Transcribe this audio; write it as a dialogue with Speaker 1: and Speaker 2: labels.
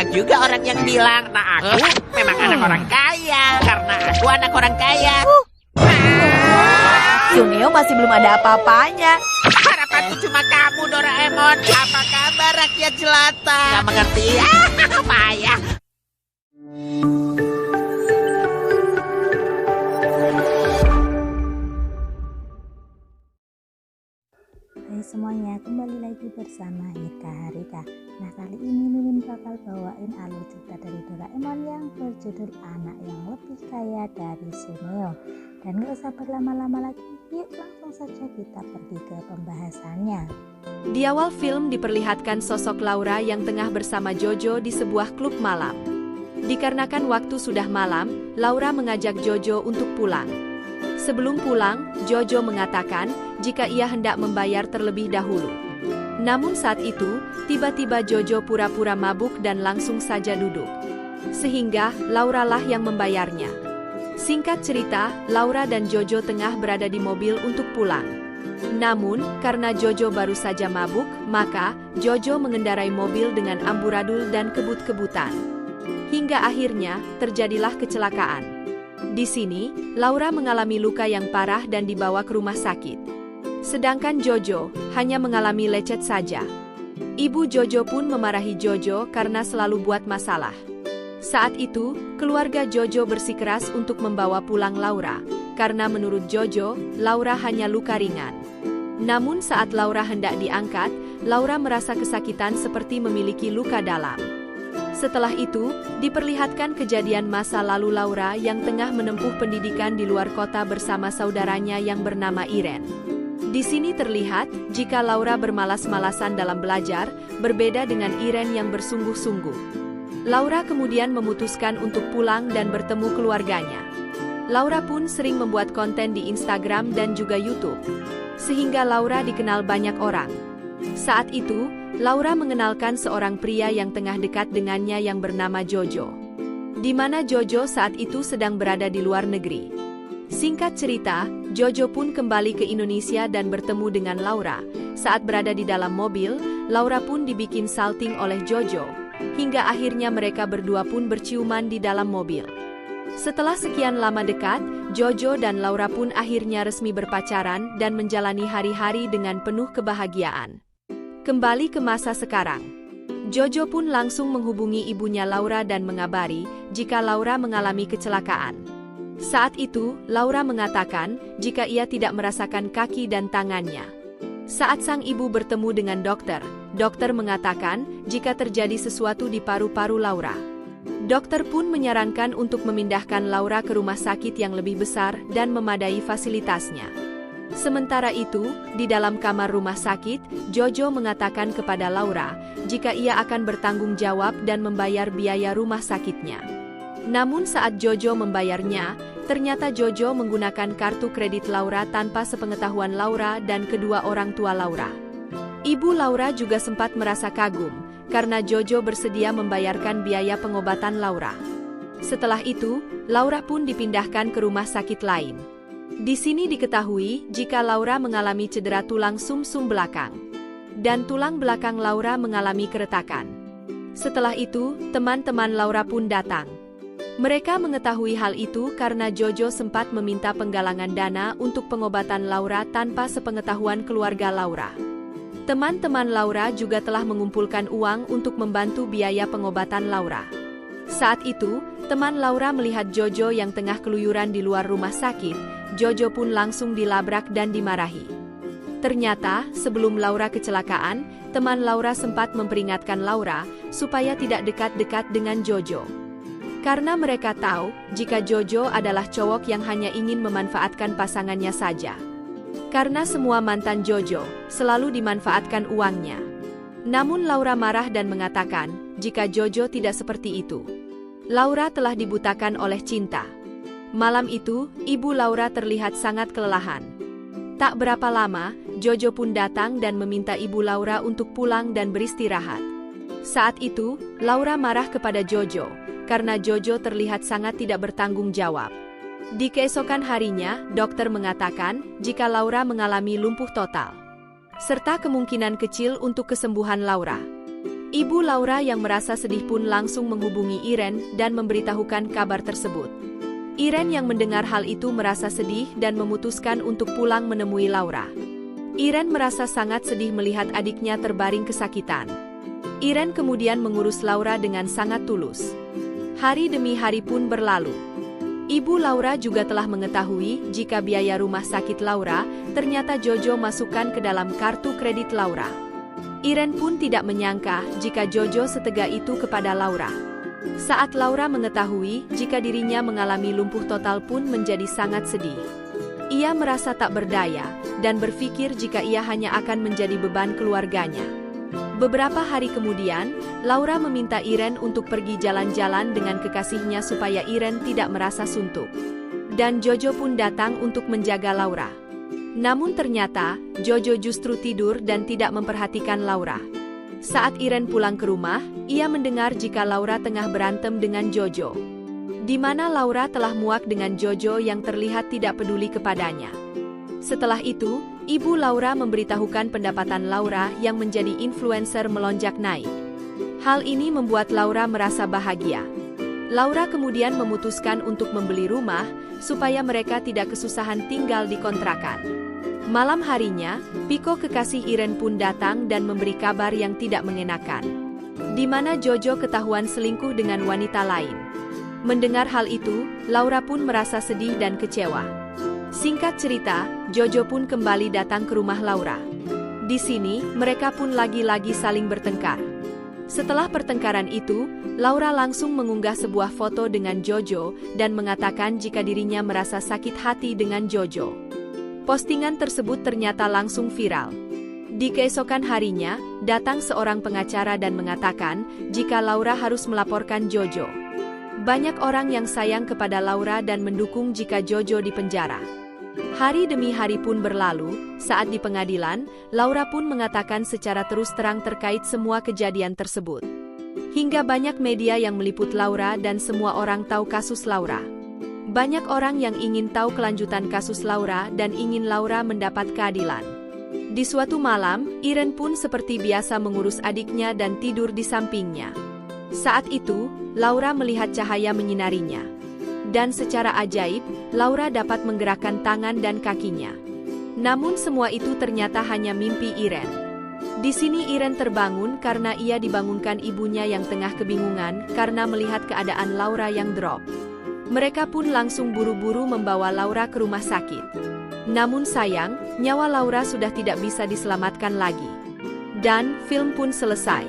Speaker 1: banyak juga orang yang bilang, nah aku memang anak orang kaya, karena aku anak orang kaya.
Speaker 2: Suneo masih belum ada apa-apanya.
Speaker 1: Harapanku cuma kamu, Doraemon. Apa kabar rakyat jelata? Gak mengerti. Payah.
Speaker 3: Hai semuanya, kembali lagi bersama Hika Harika. Nah, kali ini Mimin bakal bawain alur cerita dari Doraemon yang berjudul Anak yang Lebih Kaya dari Suneo. Dan gak usah berlama-lama lagi, yuk langsung saja kita pergi ke pembahasannya.
Speaker 4: Di awal film diperlihatkan sosok Laura yang tengah bersama Jojo di sebuah klub malam. Dikarenakan waktu sudah malam, Laura mengajak Jojo untuk pulang. Sebelum pulang, Jojo mengatakan jika ia hendak membayar terlebih dahulu. Namun saat itu, tiba-tiba Jojo pura-pura mabuk dan langsung saja duduk. Sehingga, Laura lah yang membayarnya. Singkat cerita, Laura dan Jojo tengah berada di mobil untuk pulang. Namun, karena Jojo baru saja mabuk, maka Jojo mengendarai mobil dengan amburadul dan kebut-kebutan. Hingga akhirnya, terjadilah kecelakaan. Di sini, Laura mengalami luka yang parah dan dibawa ke rumah sakit. Sedangkan Jojo hanya mengalami lecet saja. Ibu Jojo pun memarahi Jojo karena selalu buat masalah. Saat itu, keluarga Jojo bersikeras untuk membawa pulang Laura, karena menurut Jojo, Laura hanya luka ringan. Namun saat Laura hendak diangkat, Laura merasa kesakitan seperti memiliki luka dalam. Setelah itu, diperlihatkan kejadian masa lalu Laura yang tengah menempuh pendidikan di luar kota bersama saudaranya yang bernama Iren. Di sini terlihat, jika Laura bermalas-malasan dalam belajar, berbeda dengan Iren yang bersungguh-sungguh. Laura kemudian memutuskan untuk pulang dan bertemu keluarganya. Laura pun sering membuat konten di Instagram dan juga YouTube, sehingga Laura dikenal banyak orang. Saat itu, Laura mengenalkan seorang pria yang tengah dekat dengannya yang bernama Jojo. Di mana Jojo saat itu sedang berada di luar negeri. Singkat cerita, Jojo pun kembali ke Indonesia dan bertemu dengan Laura. Saat berada di dalam mobil, Laura pun dibikin salting oleh Jojo. Hingga akhirnya mereka berdua pun berciuman di dalam mobil. Setelah sekian lama dekat, Jojo dan Laura pun akhirnya resmi berpacaran dan menjalani hari-hari dengan penuh kebahagiaan. Kembali ke masa sekarang. Jojo pun langsung menghubungi ibunya Laura dan mengabari jika Laura mengalami kecelakaan. Saat itu, Laura mengatakan jika ia tidak merasakan kaki dan tangannya. Saat sang ibu bertemu dengan dokter mengatakan jika terjadi sesuatu di paru-paru Laura. Dokter pun menyarankan untuk memindahkan Laura ke rumah sakit yang lebih besar dan memadai fasilitasnya. Sementara itu, di dalam kamar rumah sakit, Jojo mengatakan kepada Laura jika ia akan bertanggung jawab dan membayar biaya rumah sakitnya. Namun saat Jojo membayarnya, ternyata Jojo menggunakan kartu kredit Laura tanpa sepengetahuan Laura dan kedua orang tua Laura. Ibu Laura juga sempat merasa kagum, karena Jojo bersedia membayarkan biaya pengobatan Laura. Setelah itu, Laura pun dipindahkan ke rumah sakit lain. Di sini diketahui jika Laura mengalami cedera tulang sumsum belakang. Dan tulang belakang Laura mengalami keretakan. Setelah itu, teman-teman Laura pun datang. Mereka mengetahui hal itu karena Jojo sempat meminta penggalangan dana untuk pengobatan Laura tanpa sepengetahuan keluarga Laura. Teman-teman Laura juga telah mengumpulkan uang untuk membantu biaya pengobatan Laura. Saat itu, teman Laura melihat Jojo yang tengah keluyuran di luar rumah sakit. Jojo pun langsung dilabrak dan dimarahi. Ternyata, sebelum Laura kecelakaan, teman Laura sempat memperingatkan Laura supaya tidak dekat-dekat dengan Jojo. Karena mereka tahu jika Jojo adalah cowok yang hanya ingin memanfaatkan pasangannya saja. Karena semua mantan Jojo selalu dimanfaatkan uangnya. Namun Laura marah dan mengatakan jika Jojo tidak seperti itu. Laura telah dibutakan oleh cinta. Malam itu, ibu Laura terlihat sangat kelelahan. Tak berapa lama, Jojo pun datang dan meminta ibu Laura untuk pulang dan beristirahat. Saat itu, Laura marah kepada Jojo, karena Jojo terlihat sangat tidak bertanggung jawab. Di keesokan harinya, dokter mengatakan jika Laura mengalami lumpuh total, serta kemungkinan kecil untuk kesembuhan Laura. Ibu Laura yang merasa sedih pun langsung menghubungi Irene dan memberitahukan kabar tersebut. Irene yang mendengar hal itu merasa sedih dan memutuskan untuk pulang menemui Laura. Irene merasa sangat sedih melihat adiknya terbaring kesakitan. Irene kemudian mengurus Laura dengan sangat tulus. Hari demi hari pun berlalu. Ibu Laura juga telah mengetahui jika biaya rumah sakit Laura ternyata Jojo masukkan ke dalam kartu kredit Laura. Irene pun tidak menyangka jika Jojo setega itu kepada Laura. Saat Laura mengetahui jika dirinya mengalami lumpuh total pun menjadi sangat sedih. Ia merasa tak berdaya dan berpikir jika ia hanya akan menjadi beban keluarganya. Beberapa hari kemudian, Laura meminta Irene untuk pergi jalan-jalan dengan kekasihnya supaya Irene tidak merasa suntuk. Dan Jojo pun datang untuk menjaga Laura. Namun ternyata, Jojo justru tidur dan tidak memperhatikan Laura. Saat Irene pulang ke rumah, ia mendengar jika Laura tengah berantem dengan Jojo. Di mana Laura telah muak dengan Jojo yang terlihat tidak peduli kepadanya. Setelah itu, Ibu Laura memberitahukan pendapatan Laura yang menjadi influencer melonjak naik. Hal ini membuat Laura merasa bahagia. Laura kemudian memutuskan untuk membeli rumah, supaya mereka tidak kesusahan tinggal di kontrakan. Malam harinya, Piko kekasih Irene pun datang dan memberi kabar yang tidak mengenakan. Di mana Jojo ketahuan selingkuh dengan wanita lain. Mendengar hal itu, Laura pun merasa sedih dan kecewa. Singkat cerita, Jojo pun kembali datang ke rumah Laura. Di sini, mereka pun lagi-lagi saling bertengkar. Setelah pertengkaran itu, Laura langsung mengunggah sebuah foto dengan Jojo dan mengatakan jika dirinya merasa sakit hati dengan Jojo. Postingan tersebut ternyata langsung viral. Di keesokan harinya, datang seorang pengacara dan mengatakan jika Laura harus melaporkan Jojo. Banyak orang yang sayang kepada Laura dan mendukung jika Jojo dipenjara. Hari demi hari pun berlalu, saat di pengadilan, Laura pun mengatakan secara terus terang terkait semua kejadian tersebut. Hingga banyak media yang meliput Laura dan semua orang tahu kasus Laura. Banyak orang yang ingin tahu kelanjutan kasus Laura dan ingin Laura mendapat keadilan. Di suatu malam, Irene pun seperti biasa mengurus adiknya dan tidur di sampingnya. Saat itu, Laura melihat cahaya menyinarinya. Dan secara ajaib, Laura dapat menggerakkan tangan dan kakinya. Namun semua itu ternyata hanya mimpi Irene. Di sini Irene terbangun karena ia dibangunkan ibunya yang tengah kebingungan karena melihat keadaan Laura yang drop. Mereka pun langsung buru-buru membawa Laura ke rumah sakit. Namun sayang, nyawa Laura sudah tidak bisa diselamatkan lagi. Dan film pun selesai.